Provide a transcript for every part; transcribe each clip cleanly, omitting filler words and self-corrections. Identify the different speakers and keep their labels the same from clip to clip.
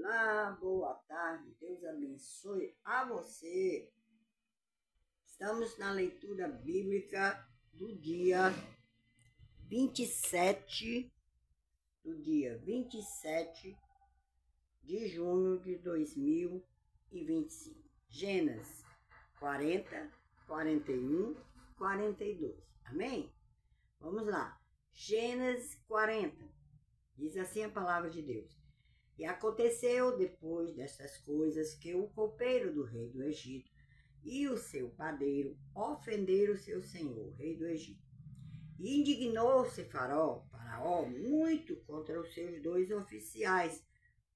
Speaker 1: Olá, boa tarde, Deus abençoe a você. Estamos na leitura bíblica do dia 27 de junho de 2025. Gênesis 40, 41, 42. Amém? Vamos lá. Gênesis 40. Diz assim a palavra de Deus. E aconteceu depois destas coisas que o copeiro do rei do Egito e o seu padeiro ofenderam o seu senhor, o rei do Egito. E indignou-se Faraó muito contra os seus dois oficiais,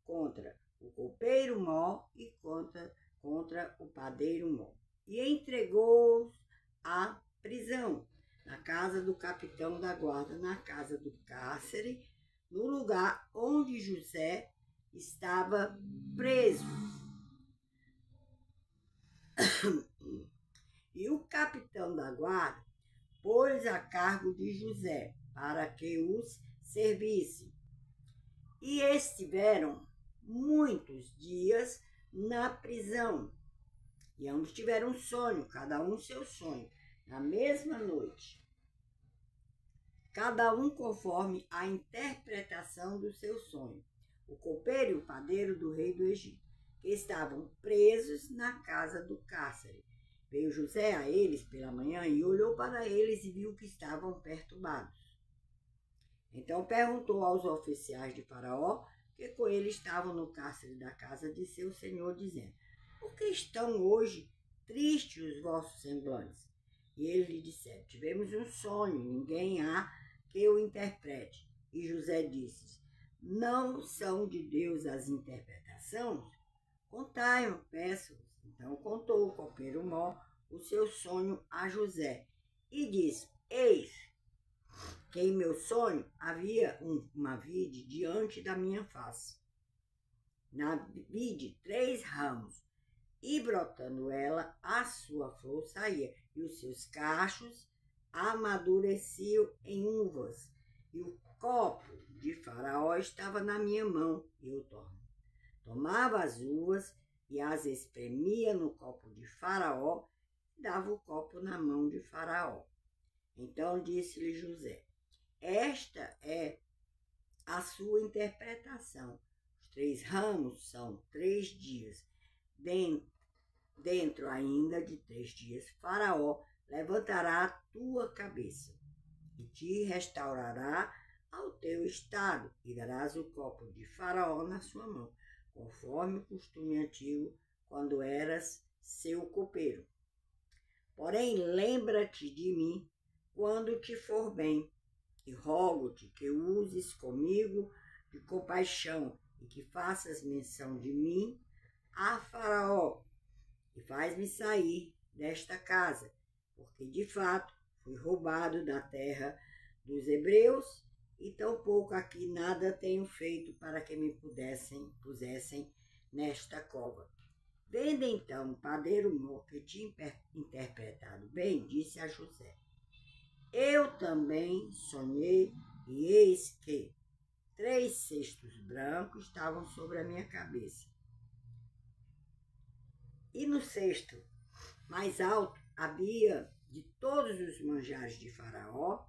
Speaker 1: contra o copeiro Mó e contra o padeiro Mó. E entregou-os à prisão, na casa do capitão da guarda, na casa do cárcere, no lugar onde José estava preso. E o capitão da guarda pôs a cargo de José para que os servisse. E estiveram muitos dias na prisão. E ambos tiveram um sonho, cada um seu sonho, na mesma noite. Cada um conforme a interpretação do seu sonho. O copeiro e o padeiro do rei do Egito, que estavam presos na casa do cárcere. Veio José a eles pela manhã e olhou para eles e viu que estavam perturbados. Então perguntou aos oficiais de Faraó, que com ele estavam no cárcere da casa de seu senhor, dizendo: por que estão hoje tristes os vossos semblantes? E eles lhe disseram: tivemos um sonho, ninguém há que o interprete. E José disse: não são de Deus as interpretações? Contai-o, peço-vos. Então contou o copeiro Mó o seu sonho a José e disse: eis que em meu sonho havia uma vide diante da minha face. Na vide 3 ramos, e brotando ela, a sua flor saía, e os seus cachos amadureciam em uvas, e o copo de Faraó estava na minha mão, e eu tomava as uvas e as espremia no copo de Faraó, e dava o copo na mão de Faraó. Então disse-lhe José: esta é a sua interpretação. Os 3 ramos são 3 dias. Dentro ainda de 3 dias, Faraó levantará a tua cabeça e te restaurará ao teu estado, e darás o copo de Faraó na sua mão, conforme o costume antigo, quando eras seu copeiro. Porém, lembra-te de mim quando te for bem, e rogo-te que uses comigo de compaixão, e que faças menção de mim a Faraó, e faz-me sair desta casa, porque de fato fui roubado da terra dos hebreus, e tampouco aqui nada tenho feito para que me pusessem nesta cova. Vendo então o padeiro Mó que tinha interpretado bem, disse a José: eu também sonhei, e eis que 3 cestos brancos estavam sobre a minha cabeça. E no cesto mais alto havia de todos os manjares de Faraó,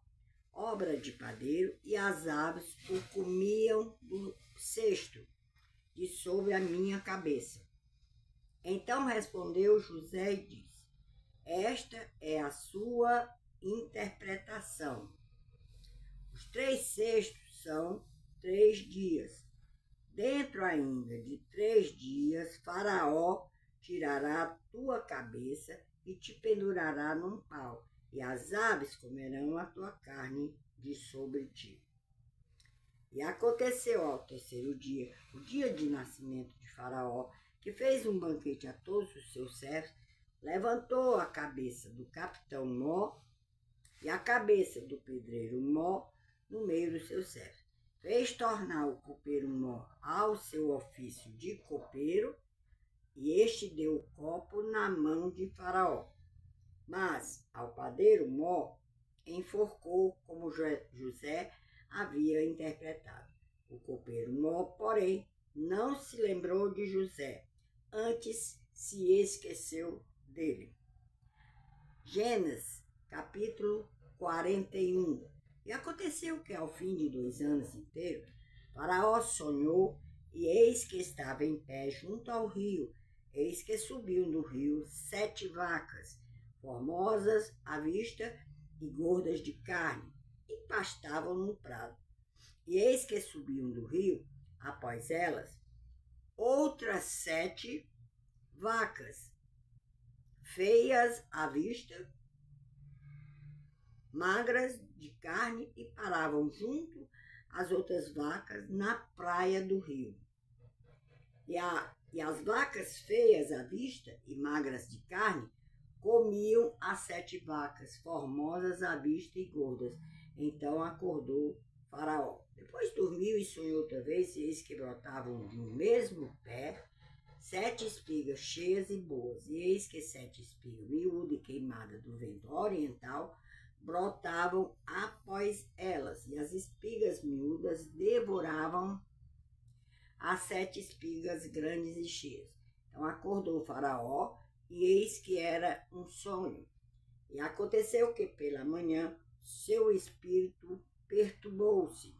Speaker 1: obra de padeiro, e as aves o comiam do cesto de sobre a minha cabeça. Então respondeu José e disse: esta é a sua interpretação. Os 3 cestos são 3 dias. Dentro ainda de 3 dias, Faraó tirará a tua cabeça e te pendurará num pau, e as aves comerão a tua carne de sobre ti. E aconteceu ao 3º dia, o dia de nascimento de Faraó, que fez um banquete a todos os seus servos, levantou a cabeça do capitão Mó e a cabeça do pedreiro Mó no meio dos seus servos. Fez tornar o copeiro Mó ao seu ofício de copeiro, e este deu o copo na mão de Faraó. Mas ao padeiro Mó enforcou, como José havia interpretado. O copeiro Mó, porém, não se lembrou de José, antes se esqueceu dele. Gênesis, capítulo 41. E aconteceu que, ao fim de 2 anos inteiros, Faraó sonhou, e eis que estava em pé junto ao rio. Eis que subiu do rio 7 vacas, formosas à vista e gordas de carne, e pastavam no prado. E eis que subiam do rio, após elas, outras 7 vacas, feias à vista, magras de carne, e paravam junto às outras vacas na praia do rio. E as vacas feias à vista e magras de carne comiam as 7 vacas formosas à vista e gordas. Então acordou Faraó. Depois dormiu e sonhou outra vez, e eis que brotavam de um mesmo pé 7 espigas cheias e boas. E eis que 7 espigas miúdas e queimadas do vento oriental brotavam após elas, e as espigas miúdas devoravam as 7 espigas grandes e cheias. Então acordou o Faraó, e eis que era um sonho. E aconteceu que pela manhã seu espírito perturbou-se,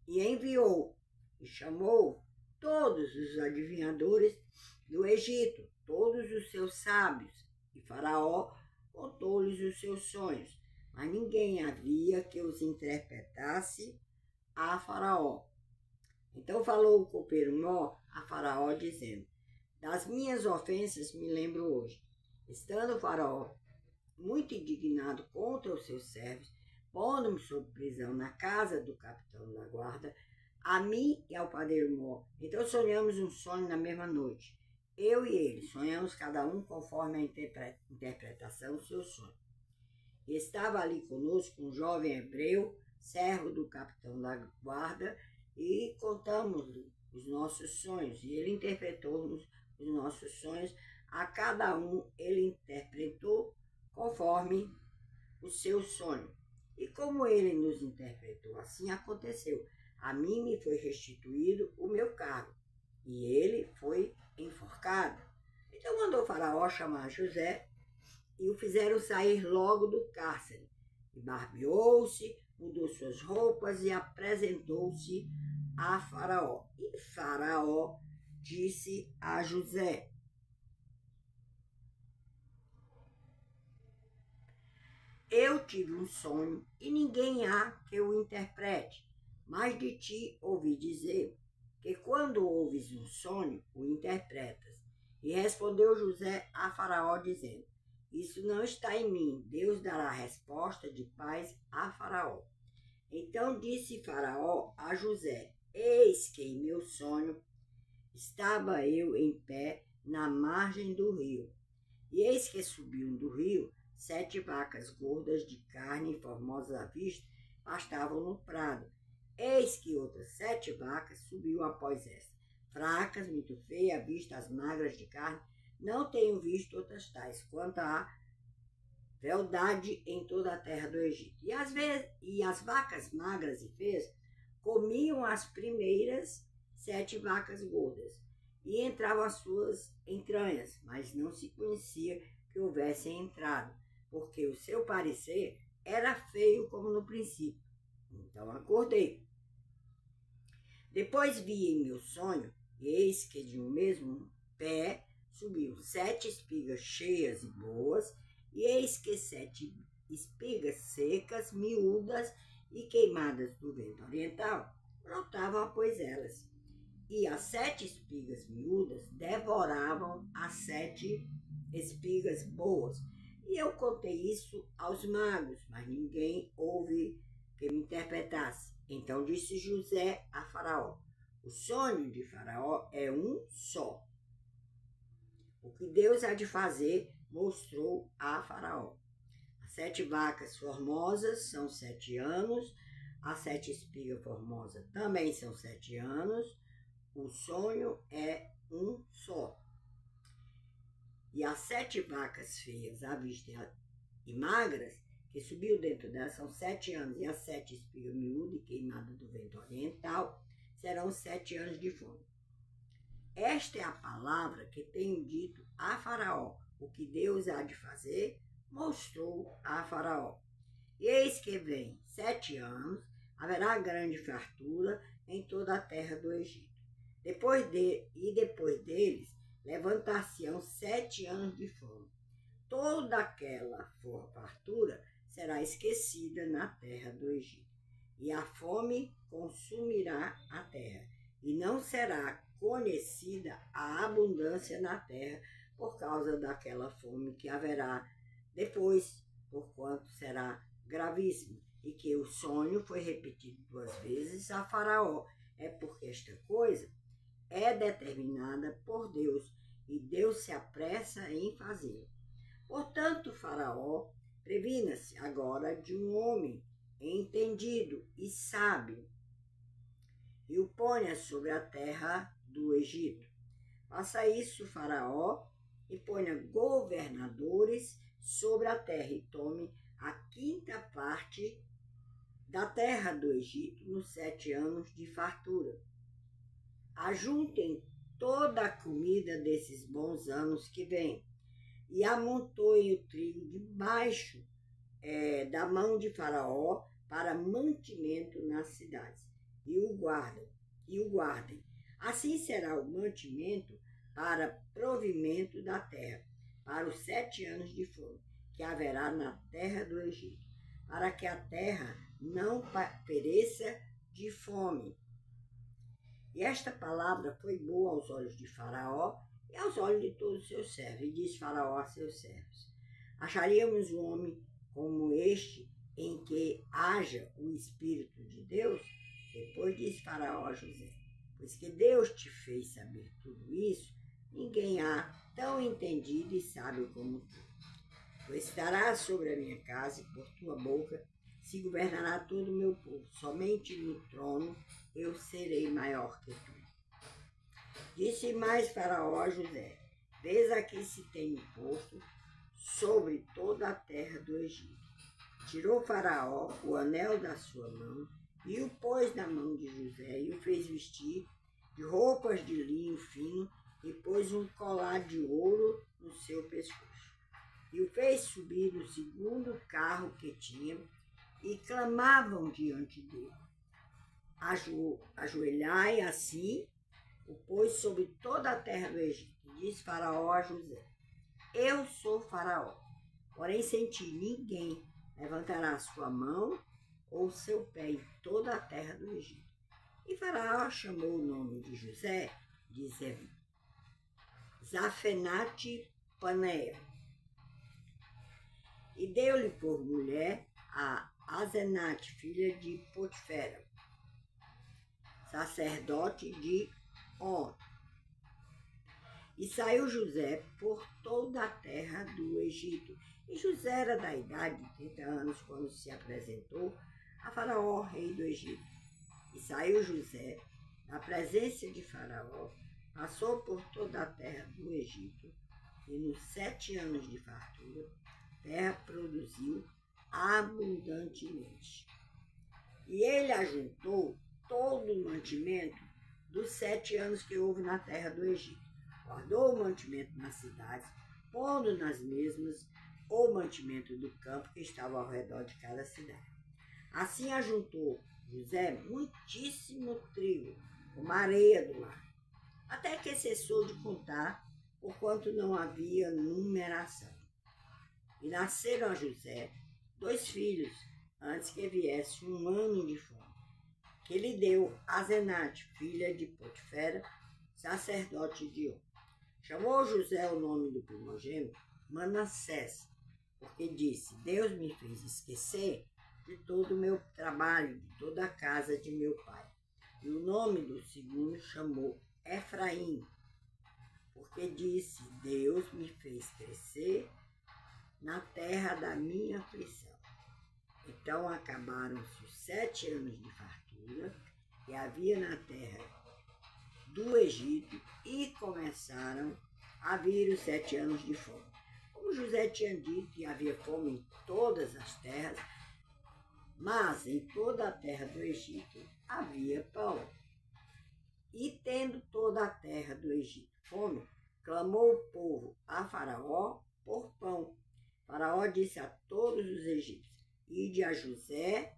Speaker 1: e enviou e chamou todos os adivinhadores do Egito, todos os seus sábios, e Faraó contou-lhes os seus sonhos, mas ninguém havia que os interpretasse a Faraó. Então falou o copeiro Mó a Faraó, dizendo: das minhas ofensas me lembro hoje. Estando Faraó muito indignado contra os seus servos, pondo-me sob prisão na casa do capitão da guarda, a mim e ao padeiro Mó. Então sonhamos um sonho na mesma noite. Eu e ele sonhamos cada um conforme a interpretação do seu sonho. E estava ali conosco um jovem hebreu, servo do capitão da guarda, e contamos os nossos sonhos, e ele interpretou-nos os nossos sonhos. A cada um ele interpretou conforme o seu sonho. E como ele nos interpretou, assim aconteceu. A mim me foi restituído o meu cargo, e ele foi enforcado. Então mandou Faraó chamar José, e o fizeram sair logo do cárcere. E barbeou-se, mudou suas roupas e apresentou-se a Faraó. E Faraó disse a José: eu tive um sonho, e ninguém há que o interprete, mas de ti ouvi dizer que quando ouves um sonho, o interpretas. E respondeu José a Faraó, dizendo: isso não está em mim, Deus dará resposta de paz a Faraó. Então disse Faraó a José: eis que em meu sonho estava eu em pé na margem do rio, e eis que subiam do rio 7 vacas gordas de carne e formosas à vista pastavam no prado. Eis que outras 7 vacas subiam após esta, fracas, muito feias à vista, as magras de carne. Não tenho visto outras tais, quanto à fealdade em toda a terra do Egito. E as vacas magras e feias comiam as primeiras 7 vacas gordas, e entravam as suas entranhas, mas não se conhecia que houvessem entrado, porque o seu parecer era feio como no princípio. Então acordei. Depois vi em meu sonho, eis que de um mesmo pé subiu 7 espigas cheias e boas, e eis que 7 espigas secas, miúdas e queimadas do vento oriental brotavam após elas. E as 7 espigas miúdas devoravam as 7 espigas boas. E eu contei isso aos magos, mas ninguém houve que me interpretasse. Então disse José a Faraó: o sonho de Faraó é um só. O que Deus há de fazer, mostrou a Faraó. As 7 vacas formosas são 7 anos, as 7 espigas formosas também são 7 anos. O sonho é um só. E as 7 vacas feias à vista e magras, que subiu dentro delas, são 7 anos, e as 7 espigas miúdas e queimadas do vento oriental serão 7 anos de fome. Esta é a palavra que tenho dito a Faraó. O que Deus há de fazer, mostrou a Faraó. E eis que vem 7 anos, haverá grande fartura em toda a terra do Egito. Depois deles, levantar-se-ão 7 anos de fome. Toda aquela fartura será esquecida na terra do Egito. E a fome consumirá a terra, e não será conhecida a abundância na terra por causa daquela fome que haverá depois, porquanto será gravíssimo. E que o sonho foi repetido 2 vezes a Faraó. É porque esta coisa é determinada por Deus, e Deus se apressa em fazê-la. Portanto, Faraó, previna-se agora de um homem entendido e sábio, e o ponha sobre a terra do Egito. Faça isso, Faraó, e ponha governadores sobre a terra, e tome a 5ª parte da terra do Egito nos 7 anos de fartura. Ajuntem toda a comida desses bons anos que vêm, e amontoem o trigo debaixo da mão de Faraó para mantimento nas cidades, e o guardem. Assim será o mantimento para provimento da terra, para os 7 anos de fome que haverá na terra do Egito, para que a terra não pereça de fome. E esta palavra foi boa aos olhos de Faraó e aos olhos de todos os seus servos. E disse Faraó a seus servos: acharíamos um homem como este, em que haja o Espírito de Deus? Depois disse Faraó a José: pois que Deus te fez saber tudo isso, ninguém há tão entendido e sábio como tu. Tu estarás sobre a minha casa, e por tua boca se governará todo o meu povo. Somente no trono eu serei maior que tu. Disse mais Faraó a José: vês aqui se tenho posto sobre toda a terra do Egito. Tirou Faraó o anel da sua mão e o pôs na mão de José, e o fez vestir de roupas de linho fino, e pôs um colar de ouro no seu pescoço. E o fez subir no 2º carro que tinha, e clamavam diante dele: ajoelhai assim, o pôs sobre toda a terra do Egito. E disse Faraó a José: eu sou Faraó, porém sem ti ninguém levantará a sua mão ou seu pé em toda a terra do Egito. E Faraó chamou o nome de José de Zafenate-Paneia, e deu-lhe por mulher a Asenate, filha de Potifera, sacerdote de On. E saiu José por toda a terra do Egito. E José era da idade de 30 anos quando se apresentou a Faraó, rei do Egito. E saiu José da presença de Faraó, passou por toda a terra do Egito, e nos 7 anos de fartura, a terra produziu abundantemente. E ele ajuntou todo o mantimento dos 7 anos que houve na terra do Egito. Guardou o mantimento nas cidades, pondo nas mesmas o mantimento do campo que estava ao redor de cada cidade. Assim ajuntou José muitíssimo trigo, como a areia do mar, até que cessou de contar, porquanto não havia numeração. E nasceram a José 2 filhos, antes que viesse 1 ano de fome, que lhe deu Asenate, filha de Potifera, sacerdote de On. Chamou José o nome do primogênito Manassés, porque disse: Deus me fez esquecer de todo o meu trabalho, de toda a casa de meu pai. E o nome do segundo chamou Efraim, porque disse: Deus me fez crescer na terra da minha aflição. Então acabaram-se os 7 anos de fartura que havia na terra do Egito, e começaram a vir os 7 anos de fome. Como José tinha dito, que havia fome em todas as terras, mas em toda a terra do Egito havia pão. E tendo toda a terra do Egito fome, clamou o povo a Faraó por pão. Faraó disse a todos os egípcios: ide a José,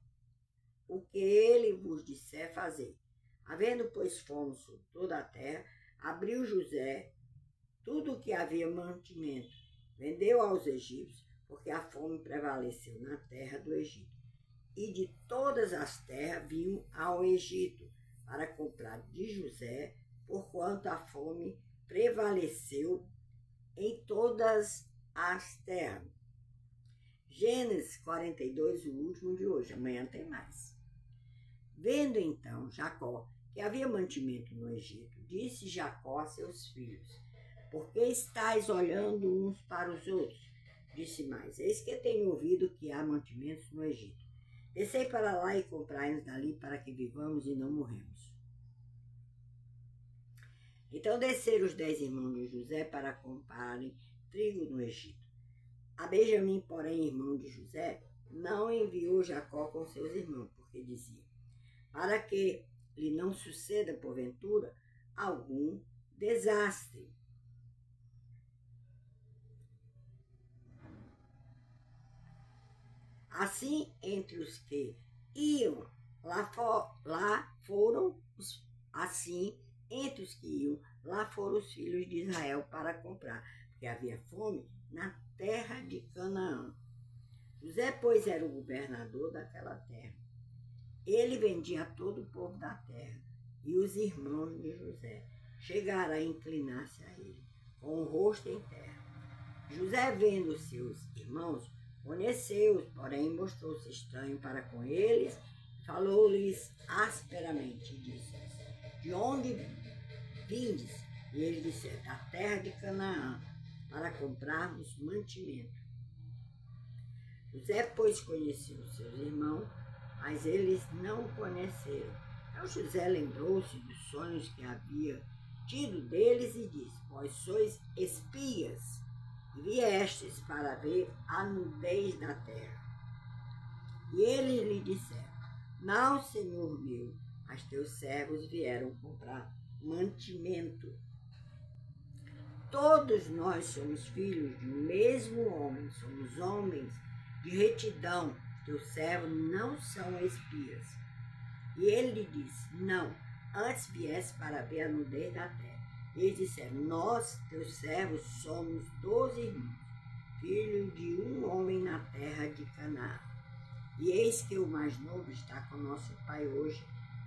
Speaker 1: o que ele vos disser fazer. Havendo, pois, fome sobre toda a terra, abriu José tudo o que havia mantimento, vendeu aos egípcios, porque a fome prevaleceu na terra do Egito. E de todas as terras vinham ao Egito para comprar de José, porquanto a fome prevaleceu em todas as terras. Gênesis 42, o último de hoje. Amanhã tem mais. Vendo então Jacó que havia mantimento no Egito, disse Jacó a seus filhos: por que estáis olhando uns para os outros? Disse mais: eis que tenho ouvido que há mantimentos no Egito. Descei para lá e comprai-nos dali para que vivamos e não morremos. Então desceram os 10 irmãos de José para comprarem trigo no Egito. A Benjamim, porém, irmão de José, não enviou Jacó com seus irmãos, porque dizia: para que lhe não suceda, porventura, algum desastre. Assim, entre os que iam lá foram os filhos de Israel para comprar, porque havia fome na terra de Canaã. José, pois, era o governador daquela terra. Ele vendia a todo o povo da terra, e os irmãos de José chegaram a inclinar-se a ele, com o rosto em terra. José, vendo seus irmãos, conheceu-os, porém mostrou-se estranho para com eles, falou-lhes asperamente, e disse-lhes: de onde vindes? E eles disseram: da terra de Canaã, para comprarmos mantimento. José, pois, conheceu seus irmãos, mas eles não o conheceram. Então José lembrou-se dos sonhos que havia tido deles e disse: vós sois espias, e viestes para ver a nudez da terra. E eles lhe disseram: não, senhor meu, mas teus servos vieram comprar mantimento. Todos nós somos filhos de um mesmo homem, somos homens de retidão. Teus servos não são espias. E ele lhe disse: não, antes viesse para ver a nudez da terra. E eles disseram: nós, teus servos, somos 12 irmãos, filhos de um homem na terra de Canaã. E eis que o mais novo está com nosso pai hoje,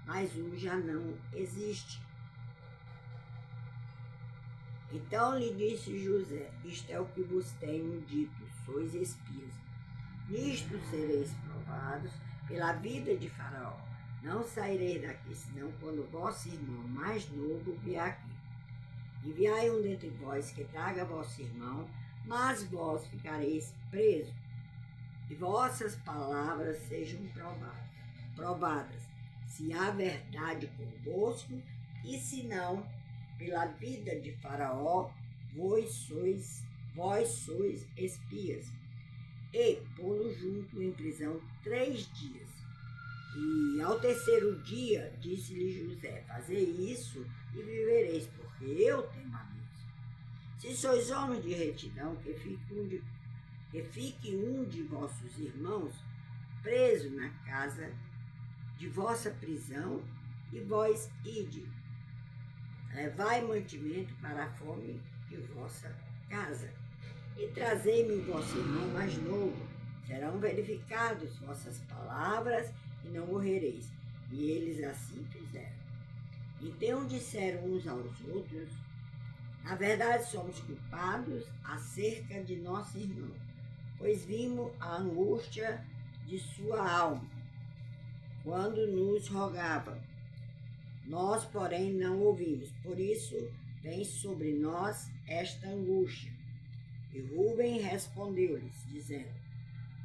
Speaker 1: mas um já não existe. Então lhe disse José: isto é o que vos tenho dito, sois espias. Nisto sereis provados pela vida de Faraó. Não saireis daqui, senão quando vosso irmão mais novo vier aqui. Enviai um dentre vós que traga vosso irmão, mas vós ficareis presos, e vossas palavras sejam provadas, se há verdade convosco, e se não, pela vida de Faraó, vós sois espias. E pô-lo junto em prisão 3 dias. E ao terceiro dia, disse-lhe José: fazei isso e vivereis, porque eu temo a Deus. Se sois homens de retidão, que fique um de vossos irmãos preso na casa de vossa prisão, e vós ide. Levai mantimento para a fome de vossa casa. E trazei-me o vosso irmão mais novo. Serão verificadas vossas palavras e não morrereis. E eles assim fizeram. Então disseram uns aos outros: na verdade somos culpados acerca de nosso irmão, pois vimos a angústia de sua alma quando nos rogava. Nós, porém, não ouvimos. Por isso vem sobre nós esta angústia. E Rúben respondeu-lhes, dizendo: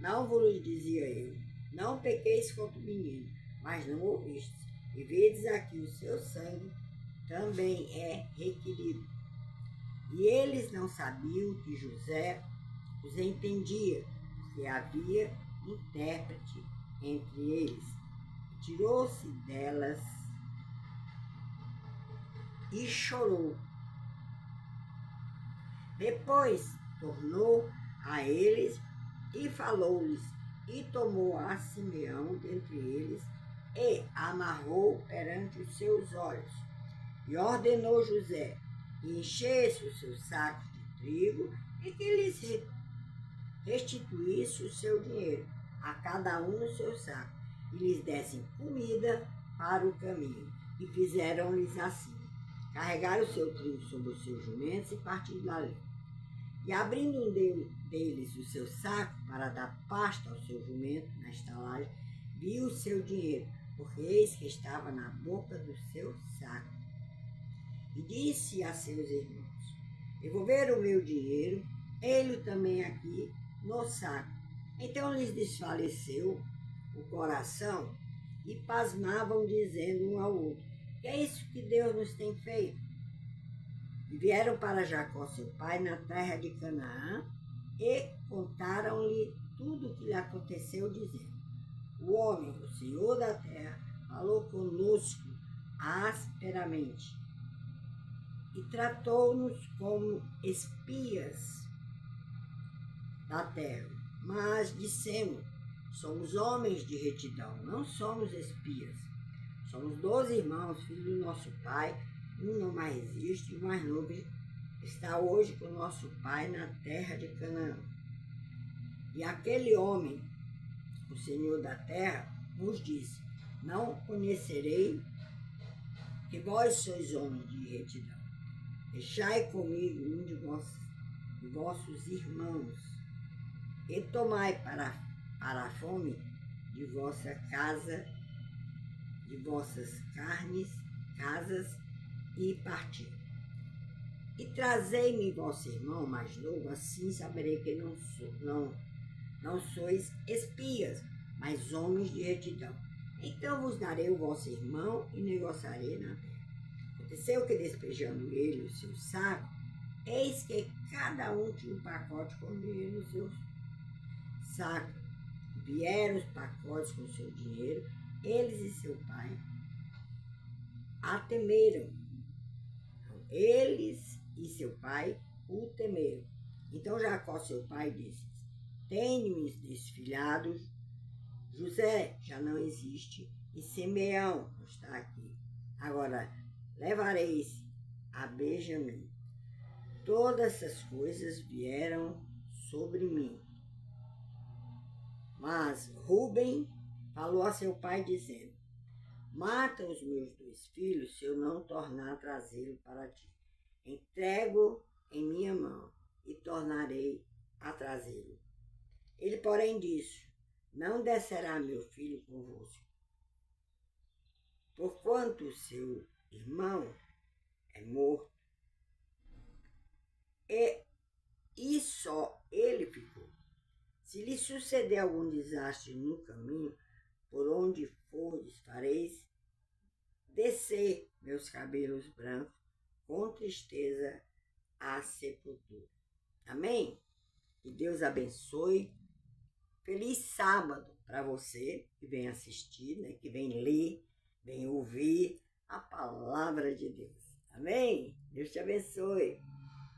Speaker 1: não vos dizia eu, não pequeis contra o menino, mas não ouvistes. E vedes aqui o seu sangue também é requerido. E eles não sabiam que José os entendia, porque havia intérprete entre eles. Tirou-se delas e chorou. Depois tornou a eles e falou-lhes, e tomou a Simeão dentre eles, e amarrou perante os seus olhos, e ordenou José que enchesse os seus sacos de trigo e que lhes restituísse o seu dinheiro, a cada um no seu saco, e lhes dessem comida para o caminho. E fizeram-lhes assim. Carregaram o seu trigo sobre os seus jumentos e partiram dali. E abrindo um deles o seu saco para dar pasto ao seu jumento na estalagem, viu o seu dinheiro, porque eis que estava na boca do seu saco. E disse a seus irmãos, devolveram o meu dinheiro, ele também aqui no saco. Então lhes desfaleceu o coração e pasmavam, dizendo um ao outro, que é isso que Deus nos tem feito? E vieram para Jacó, seu pai, na terra de Canaã, e contaram-lhe tudo o que lhe aconteceu, dizendo, o homem, o Senhor da terra, falou conosco asperamente e tratou-nos como espias da terra. Mas dissemos, somos homens de retidão, não somos espias. Somos 12 irmãos, filhos do nosso pai, um não mais existe, o mais novo está hoje com o nosso pai na terra de Canaã. E aquele homem, o Senhor da terra, nos disse, não conhecerei que vós sois homens de retidão. Deixai comigo um de vossos irmãos, e tomai para a fome de vossa casa, de vossas casas, e parti. E trazei-me vosso irmão mais novo, assim saberei que não sois espias, mas homens de retidão. Então vos darei o vosso irmão e negociarei na terra. Aconteceu que, despejando ele o seu saco, eis que cada um tinha um pacote com dinheiro no seu saco. Vieram os pacotes com o seu dinheiro, eles e seu pai a temeram. Eles e seu pai o temeram. Então Jacó, seu pai, disse, tenho-me desfilhado, José já não existe, e Simeão está aqui. Agora, levareis a Benjamim. Todas essas coisas vieram sobre mim. Mas Rúben falou a seu pai, dizendo, mata os meus 2 filhos, se eu não tornar a trazê-lo para ti. Entrego em minha mão e tornarei a trazê-lo. Ele, porém, disse, não descerá meu filho convosco, porquanto seu irmão é morto, e só ele ficou. Se lhe suceder algum desastre no caminho, por onde fordes, fareis descer meus cabelos brancos com tristeza à sepultura. Amém? Que Deus abençoe. Feliz sábado para você que vem assistir, né? Que vem ler, vem ouvir a palavra de Deus. Amém? Deus te abençoe.